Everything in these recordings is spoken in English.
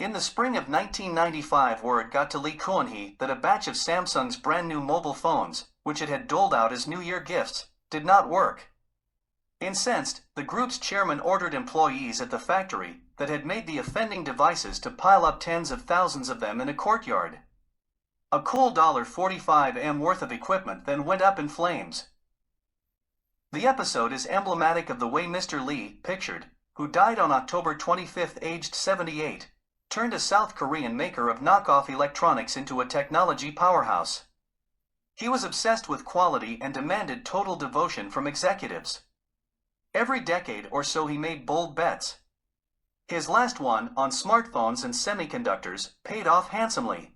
In the spring of 1995, word got to Lee Kun-hee that a batch of Samsung's brand new mobile phones, which it had doled out as New Year gifts, did not work. Incensed, the group's chairman ordered employees at the factory that had made the offending devices to pile up tens of thousands of them in a courtyard. A cool $45M worth of equipment then went up in flames. The episode is emblematic of the way Mr. Lee, pictured, who died on October 25, aged 78, turned a South Korean maker of knockoff electronics into a technology powerhouse. He was obsessed with quality and demanded total devotion from executives. Every decade or so he made bold bets. His last one, on smartphones and semiconductors, paid off handsomely.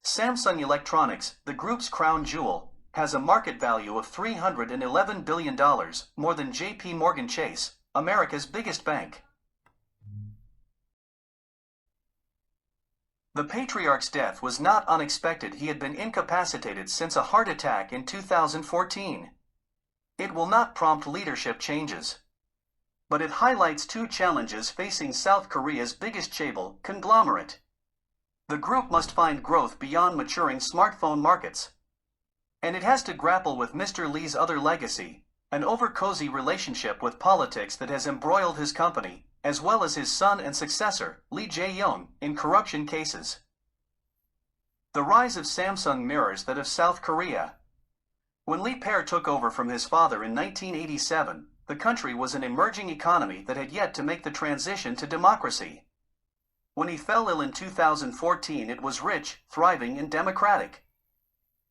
Samsung Electronics, the group's crown jewel, has a market value of $311 billion, more than J.P. Morgan Chase, America's biggest bank. The patriarch's death was not unexpected. He had been incapacitated since a heart attack in 2014. It will not prompt leadership changes. But it highlights two challenges facing South Korea's biggest chaebol conglomerate. The group must find growth beyond maturing smartphone markets. And it has to grapple with Mr. Lee's other legacy, an over-cozy relationship with politics that has embroiled his company, as well as his son and successor, Lee Jae-young, in corruption cases. The rise of Samsung mirrors that of South Korea. When Lee Pair took over from his father in 1987, the country was an emerging economy that had yet to make the transition to democracy. When he fell ill in 2014, it was rich, thriving, and democratic.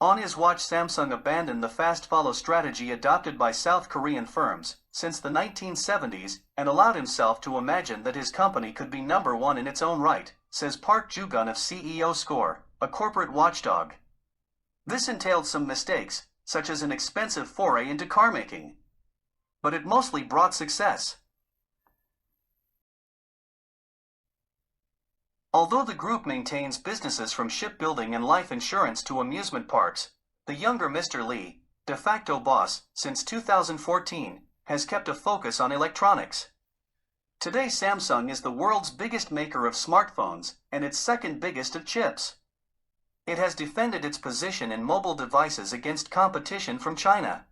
On his watch, Samsung abandoned the fast-follow strategy adopted by South Korean firms since the 1970s and allowed himself to imagine that his company could be number one in its own right, says Park Joo-gun of CEO Score, a corporate watchdog. This entailed some mistakes, such as an expensive foray into car making. But it mostly brought success. Although the group maintains businesses from shipbuilding and life insurance to amusement parks, the younger Mr. Lee, de facto boss since 2014, has kept a focus on electronics. Today, Samsung is the world's biggest maker of smartphones and its second biggest of chips. It has defended its position in mobile devices against competition from China.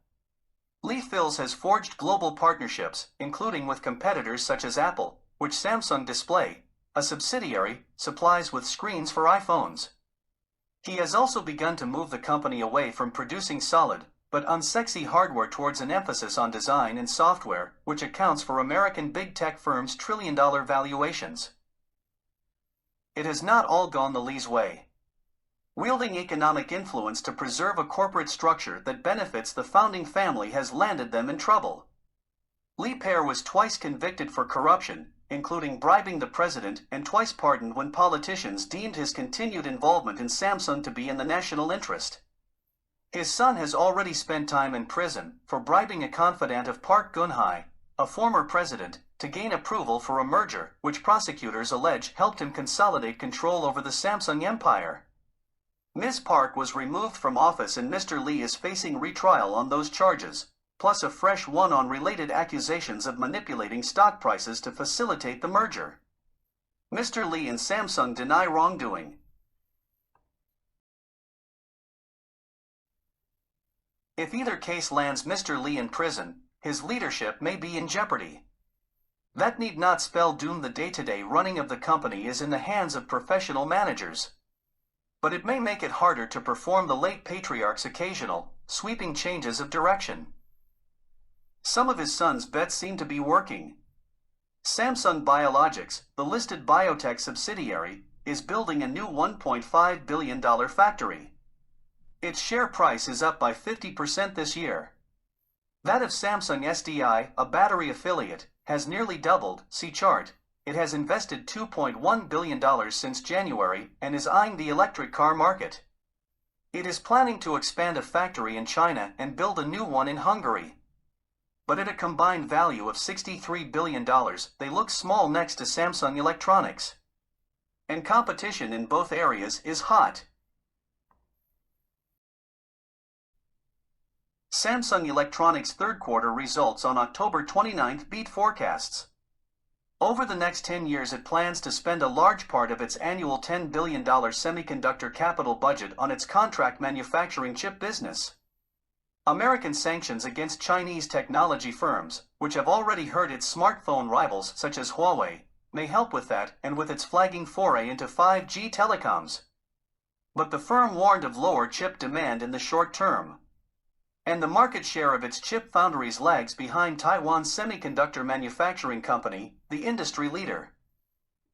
Lee Fils has forged global partnerships, including with competitors such as Apple, which Samsung Display, a subsidiary, supplies with screens for iPhones. He has also begun to move the company away from producing solid, but unsexy hardware towards an emphasis on design and software, which accounts for American big tech firms' trillion-dollar valuations. It has not all gone the Lee's way. Wielding economic influence to preserve a corporate structure that benefits the founding family has landed them in trouble. Lee Pair was twice convicted for corruption, including bribing the president, and twice pardoned when politicians deemed his continued involvement in Samsung to be in the national interest. His son has already spent time in prison for bribing a confidant of Park Geun-hye, a former president, to gain approval for a merger which prosecutors allege helped him consolidate control over the Samsung empire. Ms. Park was removed from office and Mr. Lee is facing retrial on those charges, plus a fresh one on related accusations of manipulating stock prices to facilitate the merger. Mr. Lee and Samsung deny wrongdoing. If either case lands Mr. Lee in prison, his leadership may be in jeopardy. That need not spell doom. The day-to-day running of the company is in the hands of professional managers. But it may make it harder to perform the late patriarch's occasional, sweeping changes of direction. Some of his son's bets seem to be working. Samsung Biologics, the listed biotech subsidiary, is building a new $1.5 billion factory. Its share price is up by 50% this year. That of Samsung SDI, a battery affiliate, has nearly doubled. See chart. It has invested $2.1 billion since January and is eyeing the electric car market. It is planning to expand a factory in China and build a new one in Hungary. But at a combined value of $63 billion, they look small next to Samsung Electronics. And competition in both areas is hot. Samsung Electronics' third quarter results on October 29 beat forecasts. Over the next 10 years it plans to spend a large part of its annual $10 billion semiconductor capital budget on its contract manufacturing chip business. American sanctions against Chinese technology firms, which have already hurt its smartphone rivals such as Huawei, may help with that and with its flagging foray into 5G telecoms. But the firm warned of lower chip demand in the short term. And the market share of its chip foundries lags behind Taiwan's semiconductor manufacturing company, the industry leader.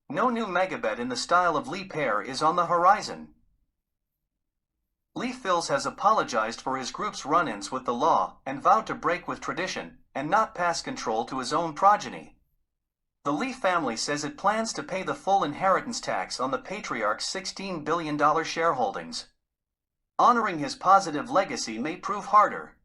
No new megabet in the style of Lee pair is on the horizon. Lee Fils has apologized for his group's run-ins with the law and vowed to break with tradition and not pass control to his own progeny. The Lee family says it plans to pay the full inheritance tax on the patriarch's $16 billion shareholdings. Honoring his positive legacy may prove harder.